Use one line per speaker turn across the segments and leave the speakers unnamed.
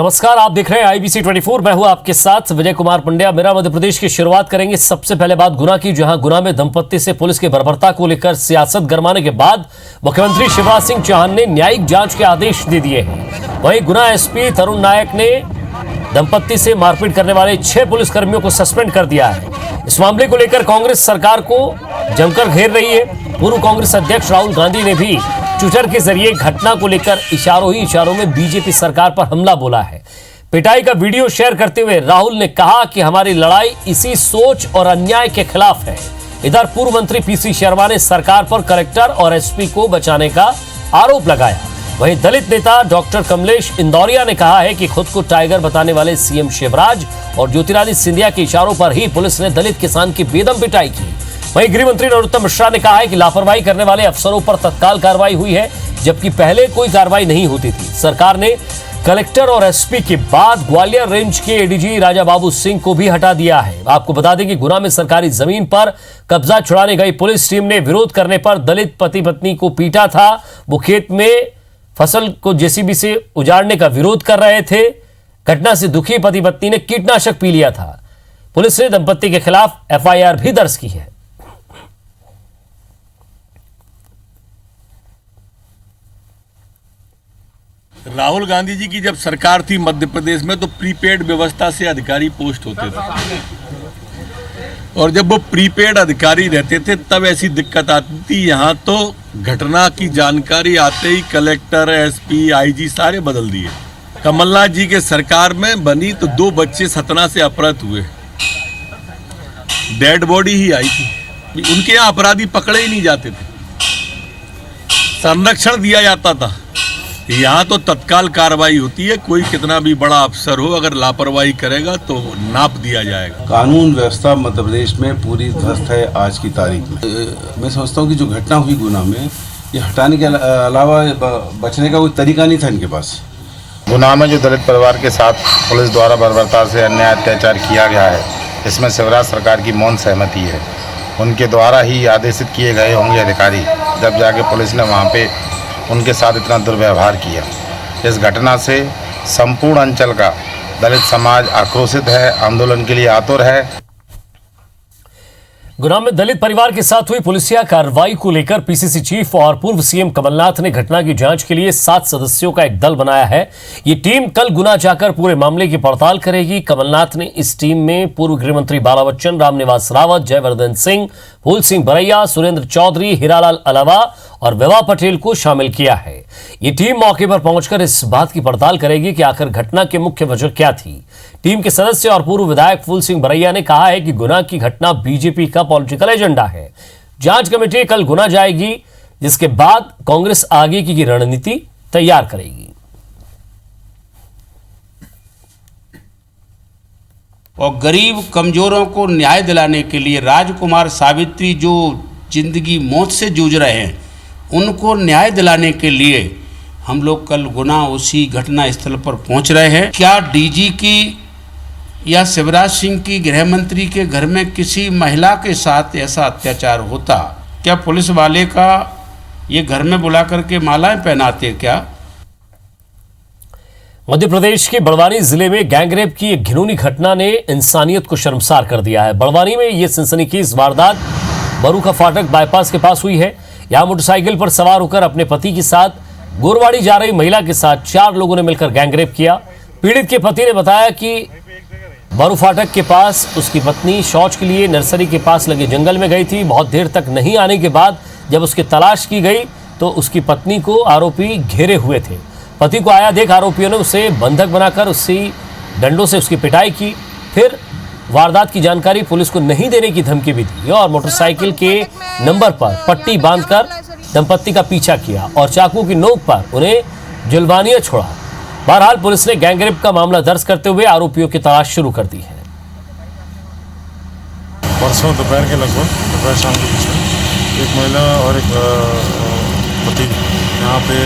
नमस्कार, आप देख रहे हैं IBC 24। मैं हूं आपके साथ विजय कुमार पंड्या। मेरा मध्य प्रदेश की शुरुआत करेंगे सबसे पहले बात गुना की, जहां गुना में दंपत्ति से पुलिस की बर्बरता को लेकर सियासत गरमाने के बाद मुख्यमंत्री शिवराज सिंह चौहान ने न्यायिक जांच के आदेश दे दिए हैं। वहीं गुना SP तरुण नायक ने दंपत्ति से मारपीट करने वाले 6 पुलिसकर्मियों को सस्पेंड कर दिया है। इस मामले को लेकर कांग्रेस सरकार को जमकर घेर रही है। पूर्व कांग्रेस अध्यक्ष राहुल गांधी ने भी ट्विटर के जरिए घटना को लेकर इशारों ही इशारों में बीजेपी सरकार पर हमला बोला है। पिटाई का वीडियो शेयर करते हुए राहुल ने कहा कि हमारी लड़ाई इसी सोच और अन्याय के खिलाफ है। इधर पूर्व मंत्री PC शर्मा ने सरकार पर कलेक्टर और SP को बचाने का आरोप लगाया। वहीं दलित नेता डॉक्टर कमलेश इंदौरिया ने कहा है कि खुद को टाइगर बताने वाले CM शिवराज और ज्योतिरादित्य सिंधिया के इशारों पर ही पुलिस ने दलित किसान की बेदम पिटाई की। वहीं गृह मंत्री नरोत्तम मिश्रा ने कहा है कि लापरवाही करने वाले अफसरों पर तत्काल कार्रवाई हुई है, जबकि पहले कोई कार्रवाई नहीं होती थी। सरकार ने कलेक्टर और SP के बाद ग्वालियर रेंज के ADG राजा बाबू सिंह को भी हटा दिया है। आपको बता दें कि गुना में सरकारी जमीन पर कब्जा छुड़ाने गई पुलिस टीम ने विरोध करने पर दलित पति पत्नी को पीटा था। वो खेत में फसल को JCB से उजाड़ने का विरोध कर रहे थे। घटना से दुखी पति पत्नी ने कीटनाशक पी लिया था। पुलिस ने दंपत्ति के खिलाफ FIR भी दर्ज की है।
राहुल गांधी जी की जब सरकार थी मध्य प्रदेश में तो प्रीपेड व्यवस्था से अधिकारी पोस्ट होते थे, और जब वो प्रीपेड अधिकारी रहते थे तब ऐसी दिक्कत आती थी। यहाँ तो घटना की जानकारी आते ही कलेक्टर, SP, IG सारे बदल दिए। कमलनाथ जी के सरकार में बनी तो 2 बच्चे सतना से अपहृत हुए, डेड बॉडी ही आई थी। उनके यहाँ अपराधी पकड़े ही नहीं जाते थे, संरक्षण दिया जाता था। यहाँ तो तत्काल कार्रवाई होती है। कोई कितना भी बड़ा अफसर हो, अगर लापरवाही करेगा तो नाप दिया जाएगा।
कानून व्यवस्था मध्य प्रदेश में पूरी ध्वस्त है आज की तारीख में। मैं समझता हूँ कि जो घटना हुई गुना में, ये हटाने के अलावा बचने का कोई तरीका नहीं था इनके पास।
गुना में जो दलित परिवार के साथ पुलिस द्वारा बर्बरता से अन्याय अत्याचार किया गया है, इसमें शिवराज सरकार की मौन सहमति है। उनके द्वारा ही आदेशित किए गए होंगे अधिकारी, जब जाके पुलिस ने वहाँ पे उनके साथ इतना दुर्व्यवहार किया। इस घटना से संपूर्ण अंचल का दलित समाज आक्रोशित है, आंदोलन के लिए आतुर है।
गुना में दलित परिवार के साथ हुई पुलिसिया कार्रवाई को लेकर PCC चीफ और पूर्व CM कमलनाथ ने घटना की जांच के लिए 7 सदस्यों का एक दल बनाया है। ये टीम कल गुना जाकर पूरे मामले की पड़ताल करेगी। कमलनाथ ने इस टीम में पूर्व गृह मंत्री बाला बच्चन, रामनिवास रावत, जयवर्धन सिंह, फूल सिंह बरैया, सुरेंद्र चौधरी, हीरालाल अलावा और विभा पटेल को शामिल किया है। ये टीम मौके पर पहुंचकर इस बात की पड़ताल करेगी कि आखिर घटना की मुख्य वजह क्या थी। टीम के सदस्य और पूर्व विधायक फूल सिंह बरैया ने कहा है कि गुना की घटना BJP का पॉलिटिकल एजेंडा है। जांच कमेटी कल गुना जाएगी, जिसके बाद कांग्रेस आगे की रणनीति तैयार करेगी।
और गरीब कमजोरों को न्याय दिलाने के लिए राजकुमार सावित्री जो जिंदगी मौत से जूझ रहे हैं, उनको न्याय दिलाने के लिए हम लोग कल गुना उसी घटना स्थल पर पहुंच रहे हैं। क्या DG की या शिवराज सिंह की गृह मंत्री के घर में किसी महिला के साथ ऐसा अत्याचार होता? क्या पुलिस वाले का ये घर में बुला करके मालाएं पहनाते क्या?
मध्य प्रदेश के बड़वानी जिले में गैंगरेप की एक घिनौनी घटना ने इंसानियत को शर्मसार कर दिया है। बड़वानी में यह सनसनीखेज वारदात बरूखा फाटक बाईपास के पास हुई है। यहां मोटरसाइकिल पर सवार होकर अपने पति के साथ गोरवाड़ी जा रही महिला के साथ 4 लोगों ने मिलकर गैंगरेप किया। पीड़ित के पति ने बताया कि बरू फाटक के पास उसकी पत्नी शौच के लिए नर्सरी के पास लगे जंगल में गई थी। बहुत देर तक नहीं आने के बाद जब उसकी तलाश की गई तो उसकी पत्नी को आरोपी घेरे हुए थे। पति को आया देख आरोपियों ने उसे बंधक बनाकर उससे डंडों से उसकी पिटाई की। फिर वारदात की जानकारी पुलिस को नहीं देने की धमकी भी दी और मोटरसाइकिल के नंबर पर पट्टी बांधकर दंपत्ति का पीछा किया और चाकू की नोक पर उन्हें जुल्वानिया छोड़ा। बहरहाल पुलिस ने गैंगरेप का मामला दर्ज करते हुए आरोपियों की तलाश शुरू कर दी है।
परसों दोपहर के लगभग, दोपहर शाम के बीच में एक महिला और एक पति यहाँ पे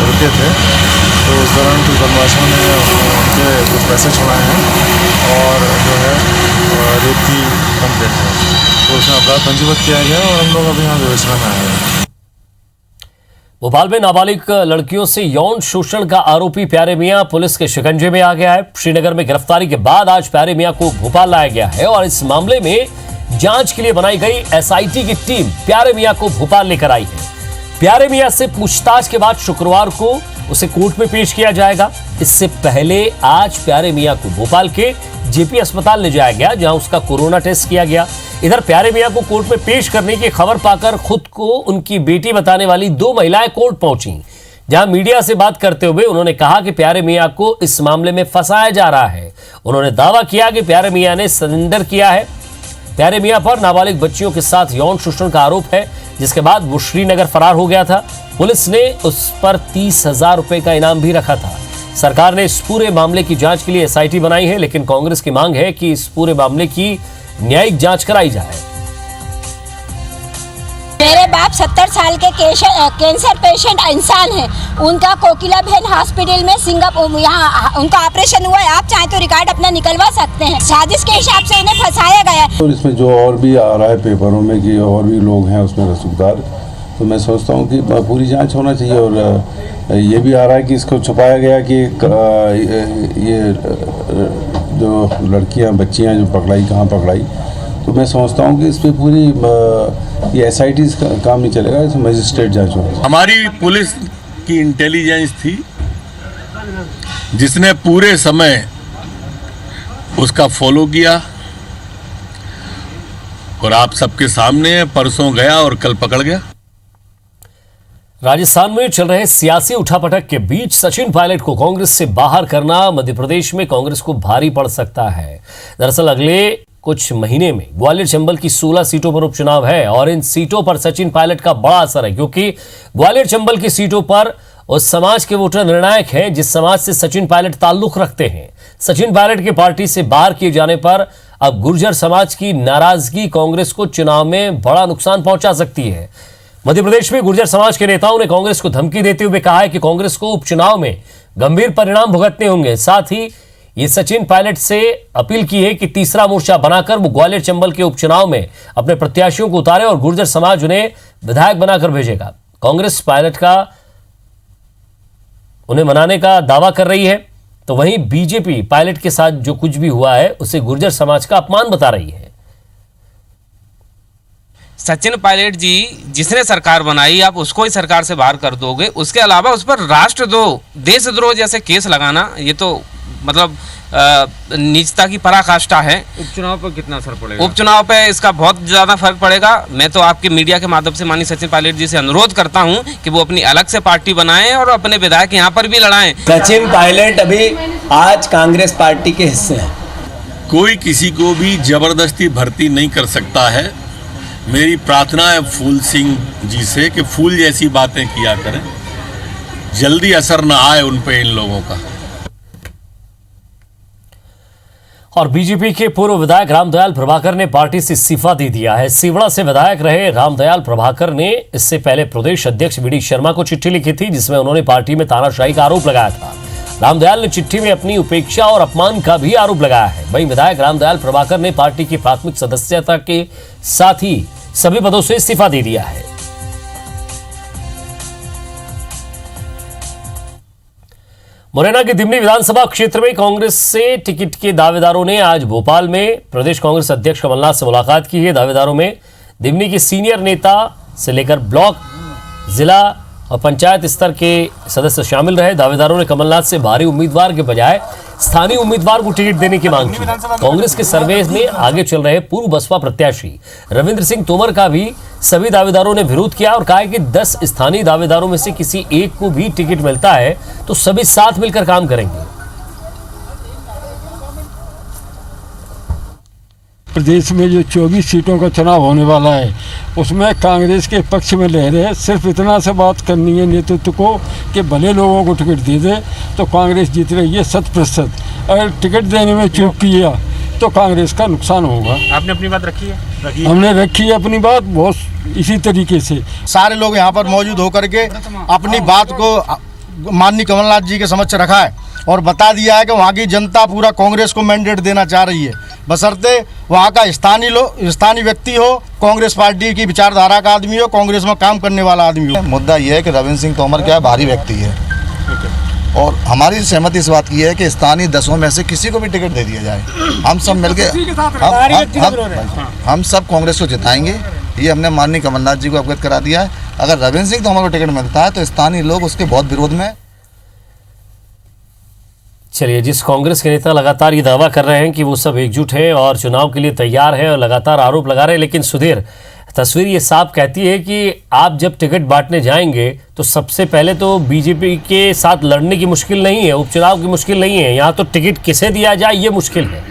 रुके थे। तो उस दौरान कुछ बदमाशों ने उनके कुछ पैसे छुड़ाए हैं और जो है रेप की कंप्लेंट है, तो उसमें अपराध पंजीबद्ध किया गया और हम लोग अभी यहाँ विवेचना में आए हैं।
भोपाल में नाबालिग लड़कियों से यौन शोषण का आरोपी प्यारे मियां पुलिस के शिकंजे में आ गया है। श्रीनगर में गिरफ्तारी के बाद आज प्यारे मियां को भोपाल लाया गया है और इस मामले में जांच के लिए बनाई गई एसआईटी की टीम प्यारे मियां को भोपाल लेकर आई है। प्यारे मियां से पूछताछ के बाद शुक्रवार को उसे कोर्ट में पेश किया जाएगा। इससे पहले आज प्यारे मियां को भोपाल के जेपी अस्पताल ले जाया गया, जहां उसका कोरोना टेस्ट किया गया। इधर प्यारे मियां को कोर्ट में पेश करने की खबर पाकर खुद को उनकी बेटी बताने वाली 2 महिलाएं कोर्ट पहुंची, जहां मीडिया से बात करते हुए उन्होंने कहा कि प्यारे मियां को इस मामले में फंसाया जा रहा है। उन्होंने दावा किया कि प्यारे मियां ने सरेंडर किया है। प्यारे मियां पर नाबालिग बच्चियों के साथ यौन शोषण का आरोप है, जिसके बाद वो श्रीनगर फरार हो गया था। पुलिस ने उस पर 30,000 रुपए का इनाम भी रखा था। सरकार ने इस पूरे मामले की जांच के लिए एसआईटी बनाई है, लेकिन कांग्रेस की मांग है कि इस पूरे मामले की न्यायिक जांच कराई जाए।
मेरे बाप 70 साल के कैंसर पेशेंट इंसान है। उनका कोकिला बहन हॉस्पिटल में सिंगापुर यहाँ उनका ऑपरेशन हुआ है। आप चाहे तो रिकॉर्ड अपना निकलवा सकते हैं। साजिश के हिसाब से इन्हें फंसाया गया है।
और इसमें जो और भी आ रहा है पेपरों में कि और भी लोग हैं उसमें रसूखदार, तो मैं सोचता हूँ कि पूरी जांच होना चाहिए। और ये भी आ रहा है कि इसको छुपाया गया कि ये जो लड़कियाँ बच्चियाँ जो पकड़ाई कहाँ पकड़ाई, तो मैं समझता हूँ कि इस पर पूरी ये एसआईटी का काम नहीं चलेगा, इसमें मजिस्ट्रेट जांच होगी।
हमारी पुलिस की इंटेलिजेंस थी जिसने पूरे समय उसका फॉलो किया और आप सबके सामने परसों गया और कल पकड़ गया।
राजस्थान में चल रहे सियासी उठापटक के बीच सचिन पायलट को कांग्रेस से बाहर करना मध्य प्रदेश में कांग्रेस को भारी पड़ सकता है। दरअसल अगले कुछ महीने में ग्वालियर चंबल की 16 सीटों पर उपचुनाव है और इन सीटों पर सचिन पायलट का बड़ा असर है, क्योंकि ग्वालियर चंबल की सीटों पर उस समाज के वोटर निर्णायक हैं जिस समाज से सचिन पायलट ताल्लुक रखते हैं। सचिन पायलट के पार्टी से बाहर किए जाने पर अब गुर्जर समाज की नाराजगी कांग्रेस को चुनाव में बड़ा नुकसान पहुंचा सकती है। मध्य प्रदेश में गुर्जर समाज के नेताओं ने कांग्रेस को धमकी देते हुए कहा है कि कांग्रेस को उपचुनाव में गंभीर परिणाम भुगतने होंगे। साथ ही ये सचिन पायलट से अपील की है कि तीसरा मोर्चा बनाकर वो ग्वालियर चंबल के उपचुनाव में अपने प्रत्याशियों को उतारे और गुर्जर समाज उन्हें विधायक बनाकर भेजेगा। कांग्रेस पायलट का उन्हें मनाने का दावा कर रही है, तो वहीं बीजेपी पायलट के साथ जो कुछ भी हुआ है उसे गुर्जर समाज का अपमान बता रही है।
सचिन पायलट जी जिसने सरकार बनाई, आप उसको ही सरकार से बाहर कर दोगे। उसके अलावा उस पर राष्ट्रद्रोह, देशद्रोह जैसे केस लगाना, ये तो मतलब नीचता की पराकाष्ठा है।
उपचुनाव पर कितना असर पड़ेगा?
उपचुनाव पे इसका बहुत ज़्यादा फर्क पड़ेगा। मैं तो आपके मीडिया के माध्यम से माननीय सचिन पायलट जी से अनुरोध करता हूं कि वो अपनी अलग से पार्टी बनाएं और अपने विधायक यहाँ पर भी लड़ाएं।
सचिन पायलट अभी आज कांग्रेस पार्टी के हिस्से हैं।
कोई किसी को भी जबरदस्ती भर्ती नहीं कर सकता है। मेरी प्रार्थना है फूल सिंह जी से कि फूल जैसी बातें किया करें, जल्दी असर ना आए उन पे इन लोगों का।
और बीजेपी के पूर्व विधायक रामदयाल प्रभाकर ने पार्टी से इस्तीफा दे दिया है। सीवड़ा से विधायक रहे रामदयाल प्रभाकर ने इससे पहले प्रदेश अध्यक्ष वी डी शर्मा को चिट्ठी लिखी थी, जिसमें उन्होंने पार्टी में तानाशाही का आरोप लगाया था। रामदयाल ने चिट्ठी में अपनी उपेक्षा और अपमान का भी आरोप लगाया है। वहीं विधायक रामदयाल प्रभाकर ने पार्टी की प्राथमिक सदस्यता के साथ ही सभी पदों से इस्तीफा दे दिया है। मुरैना के दिमनी विधानसभा क्षेत्र में कांग्रेस से टिकट के दावेदारों ने आज भोपाल में प्रदेश कांग्रेस अध्यक्ष कमलनाथ से मुलाकात की है। दावेदारों में दिमनी के सीनियर नेता से लेकर ब्लॉक, जिला और पंचायत स्तर के सदस्य शामिल रहे। दावेदारों ने कमलनाथ से भारी उम्मीदवार के बजाय स्थानीय उम्मीदवार को टिकट देने की मांग की। कांग्रेस के सर्वे में आगे चल रहे पूर्व बसपा प्रत्याशी रविंद्र सिंह तोमर का भी सभी दावेदारों ने विरोध किया और कहा कि 10 स्थानीय दावेदारों में से किसी एक को भी टिकट मिलता है तो सभी साथ मिलकर काम करेंगे।
प्रदेश में जो 24 सीटों का चुनाव होने वाला है उसमें कांग्रेस के पक्ष में लहरें। सिर्फ इतना से बात करनी है नेतृत्व को कि भले लोगों को टिकट दे दे तो कांग्रेस जीत रही है 100%। अगर टिकट देने में चूक किया तो कांग्रेस का नुकसान होगा।
आपने अपनी बात रखी है?
हमने रखी है अपनी बात बहुत इसी तरीके से।
सारे लोग यहाँ पर मौजूद होकर के अपनी बात को माननीय कमलनाथ जी के समक्ष रखा है और बता दिया है कि वहाँ की जनता पूरा कांग्रेस को मैंडेट देना चाह रही है। बशर्ते वहाँ का स्थानीय व्यक्ति हो, कांग्रेस पार्टी की विचारधारा का आदमी हो, कांग्रेस में काम करने वाला आदमी हो।
मुद्दा ये है कि रविंद्र सिंह तोमर क्या है, भारी व्यक्ति है और हमारी सहमति इस बात की है कि स्थानीय 10 में से किसी को भी टिकट दे दिया जाए। हम सब मिलके हम सब कांग्रेस को जिताएंगे, ये हमने माननीय कमलनाथ जी को अवगत करा दिया है। अगर रविंद्र सिंह तोमर को टिकट मिलता है तो स्थानीय लोग उसके बहुत विरोध में।
चलिए, जिस कांग्रेस के नेता लगातार ये दावा कर रहे हैं कि वो सब एकजुट है और चुनाव के लिए तैयार है और लगातार आरोप लगा रहे हैं, लेकिन सुधीर, तस्वीर ये साफ कहती है कि आप जब टिकट बांटने जाएंगे तो सबसे पहले तो बीजेपी के साथ लड़ने की मुश्किल नहीं है, उपचुनाव की मुश्किल नहीं है, यहाँ तो टिकट किसे दिया जाए ये मुश्किल है।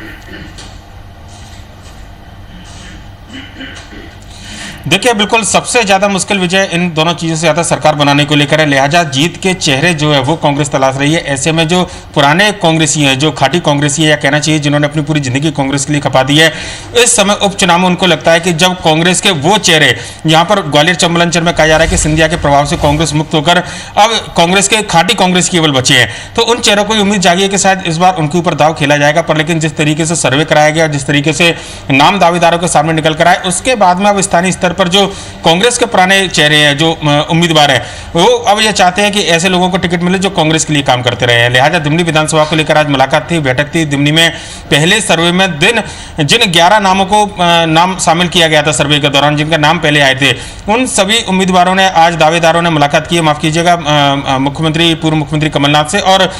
देखिए, बिल्कुल सबसे ज़्यादा मुश्किल विजय इन दोनों चीज़ों से ज़्यादा सरकार बनाने को लेकर है, लिहाजा जीत के चेहरे जो है वो कांग्रेस तलाश रही है। ऐसे में जो पुराने कांग्रेसी हैं, जो खाटी कांग्रेसी है या कहना चाहिए जिन्होंने अपनी पूरी ज़िंदगी कांग्रेस के लिए खपा दी है, इस समय उपचुनाव में उनको लगता है कि जब कांग्रेस के वो चेहरे, यहाँ पर ग्वालियर चंबल में कहा जा रहा है कि सिंधिया के प्रभाव से कांग्रेस मुक्त होकर अब कांग्रेस के खाटी कांग्रेस केवल बचे हैं, तो उन चेहरों को उम्मीद जागी है कि शायद इस बार उनके ऊपर दाव खेला जाएगा। पर लेकिन जिस तरीके से सर्वे कराया गया, जिस तरीके से नाम दावेदारों के सामने निकल कर आए, उसके बाद में अब स्थानीय स्तर पर जो कांग्रेस के पुराने चेहरे हैं, जो उम्मीदवार हैं, वो अब ये चाहते हैं कि ऐसे लोगों को टिकट मिले जो कांग्रेस के लिए काम करते रहे हैं। लिहाजा दिमनी विधानसभा को लेकर आज मुलाकात थी, बैठक थी दिमनी में। पहले सर्वे में जिन 11 नामों को नाम शामिल किया गया था सर्वे के दौरान, जिनका नाम पहले आए थे, उन सभी उम्मीदवारों ने, आज दावेदारों ने मुलाकात की है, माफ कीजिएगा, पूर्व मुख्यमंत्री कमलनाथ से, और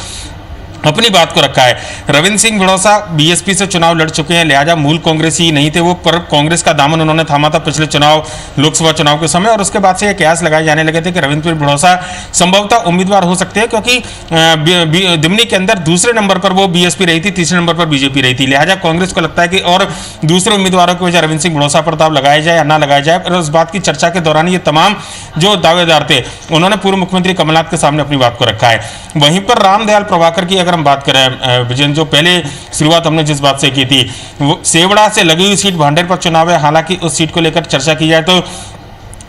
अपनी बात को रखा है। रविंद्र सिंह भड़ौसा बीएसपी से चुनाव लड़ चुके हैं, लिहाजा मूल कांग्रेसी नहीं थे वो, पर कांग्रेस का दामन उन्होंने थामा था पिछले चुनाव, लोकसभा चुनाव के समय, और उसके बाद से ये कयास लगाए जाने लगे थे कि रविंद्र भड़ौसा संभवतः उम्मीदवार हो सकते हैं, क्योंकि दिमनी के अंदर दूसरे नंबर पर वो बीएसपी रही थी, तीसरे नंबर पर बीजेपी रही थी। लिहाजा कांग्रेस को लगता है कि और दूसरे उम्मीदवारों की वजह रविंद्र सिंह भड़ौसा पर दाव लगाया जाए या ना लगाया जाए। और उस बात की चर्चा के दौरान ये तमाम जो दावेदार थे उन्होंने पूर्व मुख्यमंत्री कमलनाथ के सामने अपनी बात को रखा है। वहीं पर रामदयाल प्रभाकर की अगर हम बात करें, विजयन, जो पहले शुरुआत हमने जिस बात से की थी, वो सेवड़ा से लगी हुई सीट भांडेर पर चुनाव है। हालांकि उस सीट को लेकर चर्चा की जाए तो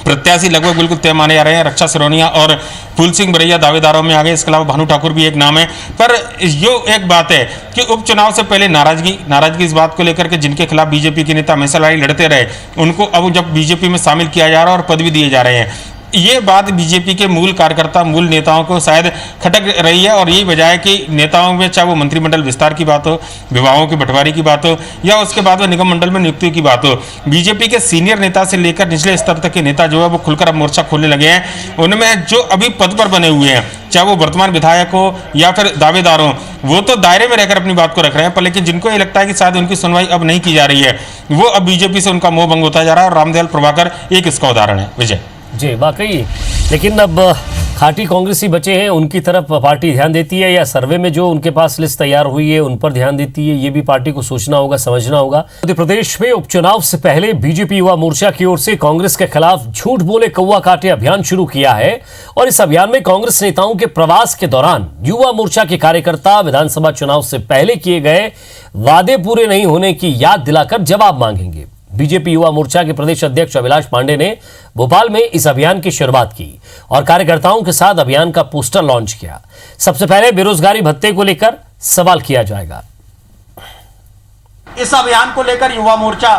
प्रत्याशी लगभग बिल्कुल तय माने जा रहे हैं। रक्षा सिरोनिया और फूल सिंह बरैया दावेदारों में आ गए, इसके अलावा भानु ठाकुर भी एक नाम है। पर यो एक बात है कि उपचुनाव से पहले नाराजगी इस बात को लेकर के जिनके खिलाफ बीजेपी के नेता हमेशा लड़ाई लड़ते रहे, उनको अब जब बीजेपी में शामिल किया जा रहा है और पद भी दिए जा रहे हैं, ये बात बीजेपी के मूल कार्यकर्ता, मूल नेताओं को शायद खटक रही है। और यही वजह है कि नेताओं में, चाहे वो मंत्रिमंडल विस्तार की बात हो, विभागों की बंटवारे की बात हो, या उसके बाद में निगम मंडल में नियुक्ति की बात हो, बीजेपी के सीनियर नेता से लेकर निचले स्तर तक के नेता जो है वो खुलकर अब मोर्चा खोलने लगे हैं। उनमें जो अभी पद पर बने हुए हैं, चाहे वो वर्तमान विधायक हो या फिर दावेदार हो, वो तो दायरे में रहकर अपनी बात को रख रहे हैं, पर लेकिन जिनको ये लगता है कि शायद उनकी सुनवाई अब नहीं की जा रही है, वो अब बीजेपी से उनका मोह भंग होता जा रहा है। और रामदयाल प्रभाकर एक इसका उदाहरण है। विजय
जी, वाकई, लेकिन अब खाटी कांग्रेसी बचे हैं, उनकी तरफ पार्टी ध्यान देती है या सर्वे में जो उनके पास लिस्ट तैयार हुई है उन पर ध्यान देती है, ये भी पार्टी को सोचना होगा, समझना होगा। मध्य प्रदेश में उपचुनाव से पहले बीजेपी युवा मोर्चा की ओर से कांग्रेस के खिलाफ झूठ बोले कौवा काटे अभियान शुरू किया है, और इस अभियान में कांग्रेस नेताओं के प्रवास के दौरान युवा मोर्चा के कार्यकर्ता विधानसभा चुनाव से पहले किए गए वादे पूरे नहीं होने की याद दिलाकर जवाब मांगेंगे। बीजेपी युवा मोर्चा के प्रदेश अध्यक्ष अभिलाष पांडे ने भोपाल में इस अभियान की शुरुआत की और कार्यकर्ताओं के साथ अभियान का पोस्टर लॉन्च किया। सबसे पहले बेरोजगारी भत्ते को लेकर सवाल किया जाएगा।
इस अभियान को लेकर युवा मोर्चा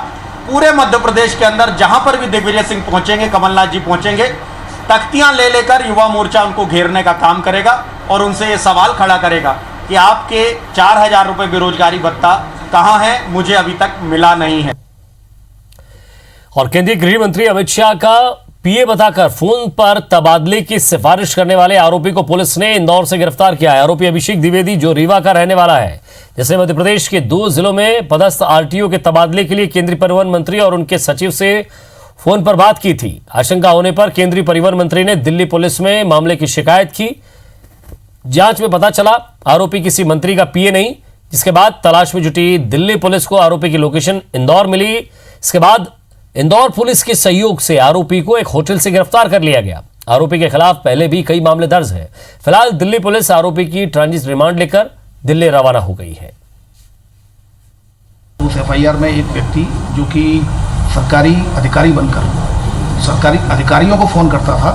पूरे मध्य प्रदेश के अंदर जहां पर भी दिग्विजय सिंह पहुंचेंगे, कमलनाथ जी पहुंचेंगे, तख्तियां ले लेकर युवा मोर्चा उनको घेरने का काम करेगा और उनसे ये सवाल खड़ा करेगा कि आपके 4000 रुपए बेरोजगारी भत्ता कहां है, मुझे अभी तक मिला नहीं है।
और केंद्रीय गृह मंत्री अमित शाह का पीए बताकर फोन पर तबादले की सिफारिश करने वाले आरोपी को पुलिस ने इंदौर से गिरफ्तार किया है। आरोपी अभिषेक द्विवेदी, जो रीवा का रहने वाला है, जिसने मध्य प्रदेश के 2 जिलों में पदस्थ आरटीओ के तबादले के लिए केंद्रीय परिवहन मंत्री और उनके सचिव से फोन पर बात की थी। आशंका होने पर केंद्रीय परिवहन मंत्री ने दिल्ली पुलिस में मामले की शिकायत की। जांच में पता चला आरोपी किसी मंत्री का पीए नहीं, जिसके बाद तलाश में जुटी दिल्ली पुलिस को आरोपी की लोकेशन इंदौर मिली। इसके बाद इंदौर पुलिस के सहयोग से आरोपी को एक होटल से गिरफ्तार कर लिया गया। आरोपी के खिलाफ पहले भी कई मामले दर्ज हैं। फिलहाल दिल्ली पुलिस आरोपी की ट्रांजिट रिमांड लेकर दिल्ली रवाना हो गई है।
उस एफआईआर में एक व्यक्ति जो कि सरकारी अधिकारी बनकर सरकारी अधिकारियों को फोन करता था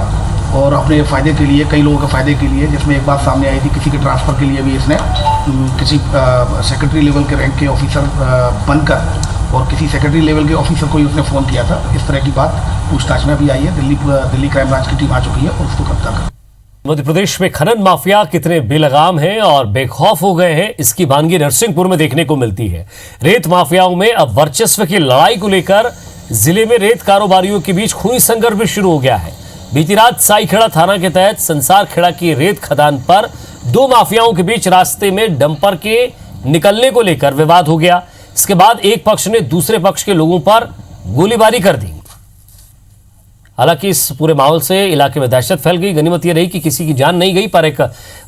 और अपने फ़ायदे के लिए, कई लोगों के फ़ायदे के लिए, जिसमें एक बात सामने आई थी किसी के ट्रांसफ़र के लिए भी इसने किसी सेक्रेटरी लेवल के रैंक के ऑफिसर बनकर और किसी सेक्रेटरी लेवल के ऑफिसर को ही उसने फ़ोन किया था। इस तरह की बात पूछताछ में भी आई है। दिल्ली क्राइम ब्रांच की टीम आ चुकी है और उसको गिरफ्तार कर।
मध्य प्रदेश में खनन माफिया कितने बेलगाम हैं और बेखौफ हो गए हैं, इसकी भानगी नरसिंहपुर में देखने को मिलती है। रेत माफियाओं में अब वर्चस्व की लड़ाई को लेकर जिले में रेत कारोबारियों के बीच खूनी संघर्ष भी शुरू हो गया है। बीती रात साईखेड़ा थाना के तहत संसार खेड़ा की रेत खदान पर दो माफियाओं के बीच रास्ते में डंपर के निकलने को लेकर विवाद हो गया। इसके बाद एक पक्ष ने दूसरे पक्ष के लोगों पर गोलीबारी कर दी। हालांकि इस पूरे माहौल से इलाके में दहशत फैल गई। गनीमत यह रही कि किसी की जान नहीं गई, पर एक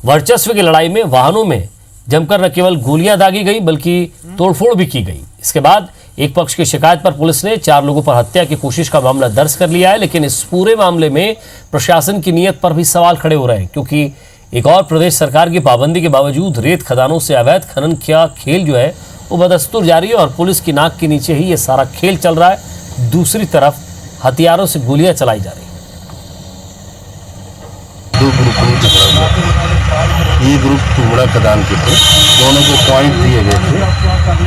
वर्चस्व की लड़ाई में वाहनों में जमकर न केवल गोलियां दागी गई बल्कि तोड़फोड़ भी की गई। इसके बाद एक पक्ष की शिकायत पर पुलिस ने 4 लोगों पर हत्या की कोशिश का मामला दर्ज कर लिया है। लेकिन इस पूरे मामले में प्रशासन की नीयत पर भी सवाल खड़े हो रहे हैं, क्योंकि एक और प्रदेश सरकार की पाबंदी के बावजूद रेत खदानों से अवैध खनन का खेल जो है वो बदस्तूर जारी है और पुलिस की नाक के नीचे ही ये सारा खेल चल रहा है। दूसरी तरफ हथियारों से गोलियां चलाई जा रही।
2 ग्रुपों में झगड़ा हुआ। ये ग्रुप टुमड़ा खदान के थे, दोनों को पॉइंट दिए गए थे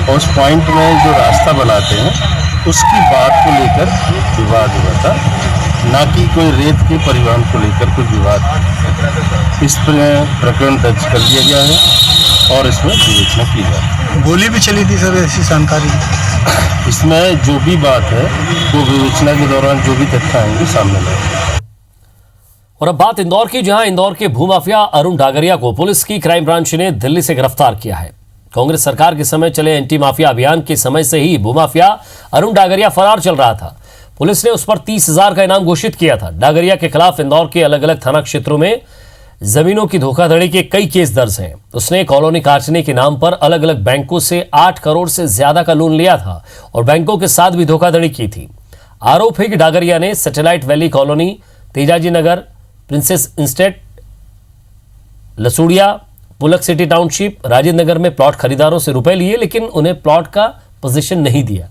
और उस पॉइंट में जो रास्ता बनाते हैं उसकी बात को लेकर विवाद हुआ था, ना कि कोई रेत के परिवहन को लेकर कोई विवाद। इस पर प्रकरण दर्ज कर दिया गया है और इसमें विवेचना की जाए।
गोली भी चली थी सर, ऐसी जानकारी।
इसमें जो भी बात है वो विवेचना के दौरान जो भी तथ्य आएंगे सामने लाएंगे।
और अब बात इंदौर की, जहां इंदौर के भूमाफिया अरुण डागरिया को पुलिस की क्राइम ब्रांच ने दिल्ली से गिरफ्तार किया है। कांग्रेस सरकार के समय चले एंटी माफिया अभियान के समय से ही भूमाफिया अरुण डागरिया फरार चल रहा था। पुलिस ने उस पर 30,000 का इनाम घोषित किया था। डागरिया के खिलाफ इंदौर के अलग अलग थाना क्षेत्रों में जमीनों की धोखाधड़ी के कई केस दर्ज हैं। उसने कॉलोनी काटने के नाम पर अलग अलग बैंकों से 8 करोड़ से ज्यादा का लोन लिया था और बैंकों के साथ भी धोखाधड़ी की थी। आरोप है कि डागरिया ने सैटेलाइट वैली कॉलोनी, तेजाजी नगर, प्रिंसेस इंस्टेट, लसूड़िया, पुलक सिटी टाउनशिप, राजेंद्र नगर में प्लॉट खरीदारों से रुपए लिए, लेकिन उन्हें प्लॉट का पोजीशन नहीं दिया।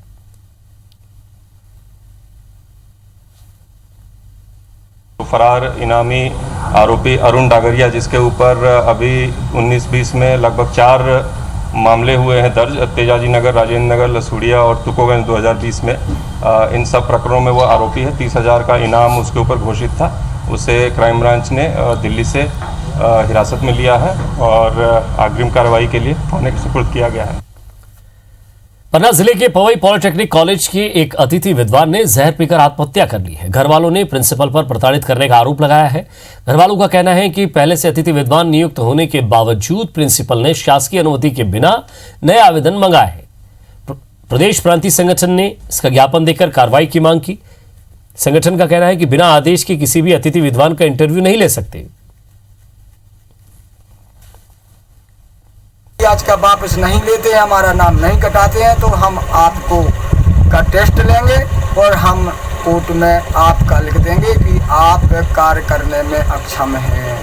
फरार इनामी आरोपी अरुण डागरिया, जिसके ऊपर अभी 19-20 में लगभग 4 मामले हुए हैं दर्ज, तेजाजी नगर, राजेंद्र नगर, लसूड़िया और तुकोगंज 2020 में। इन सब प्रकरणों में वो आरोपी है। 30,000 का इनाम उसके ऊपर घोषित था। उसे क्राइम ब्रांच ने दिल्ली से हिरासत में लिया है और अग्रिम कार्रवाई के लिए थाने के सुपुर्द किया गया है।
पन्ना जिले के पवई पॉलिटेक्निक कॉलेज के एक अतिथि विद्वान ने जहर पीकर आत्महत्या कर ली है। घर वालों ने प्रिंसिपल पर प्रताड़ित करने का आरोप लगाया है। घर वालों का कहना है कि पहले से अतिथि विद्वान नियुक्त होने के बावजूद प्रिंसिपल ने शासकीय अनुमति के बिना नए आवेदन मंगाए हैं। प्रदेश प्रांतीय संगठन ने इसका ज्ञापन देकर कार्रवाई की मांग की। संगठन का कहना है कि बिना आदेश के किसी भी अतिथि विद्वान का इंटरव्यू नहीं ले सकते।
आज का वापस नहीं लेते हैं, हमारा नाम नहीं कटाते हैं, तो हम आपको का टेस्ट लेंगे और हम कोर्ट में आपका लिख देंगे कि आप कार्य करने में अक्षम हैं।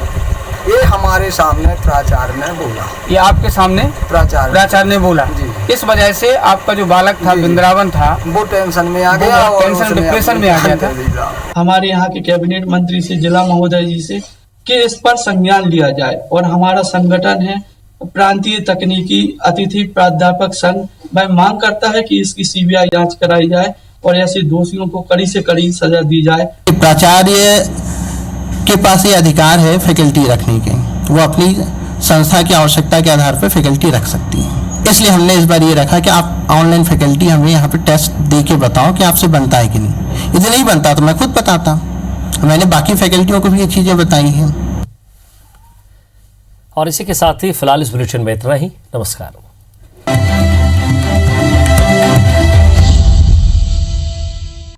ये हमारे सामने प्राचार्य ने बोला।
ये आपके सामने प्राचार्य ने बोला जी। इस वजह से आपका जो बालक था वृंदावन था वो टेंशन में आ गया, टेंशन डिप्रेशन में आ गया था।
हमारे यहाँ के कैबिनेट मंत्री से, जिला महोदय जी से कि इस पर संज्ञान लिया जाए और हमारा संगठन है प्रांतीय तकनीकी अतिथि प्राध्यापक संघ, वह मांग करता है कि इसकी सीबीआई जांच कराई जाए और ऐसे दोषियों को कड़ी से कड़ी सजा दी जाए।
प्राचार्य के पास ये अधिकार है फैकल्टी रखने के, वो अपनी संस्था की आवश्यकता के आधार पर फैकल्टी रख सकती है। इसलिए हमने इस बार ये रखा कि आप ऑनलाइन फैकल्टी हमें यहाँ पे टेस्ट दे के बताओ कि आपसे बनता है कि नहीं। यदि नहीं बनता तो मैं खुद बताता। मैंने बाकी फैकल्टियों को भी ये चीज़ें बताई हैं।
और इसी के साथ ही फिलहाल इस बुलेटिन में इतना ही। नमस्कार।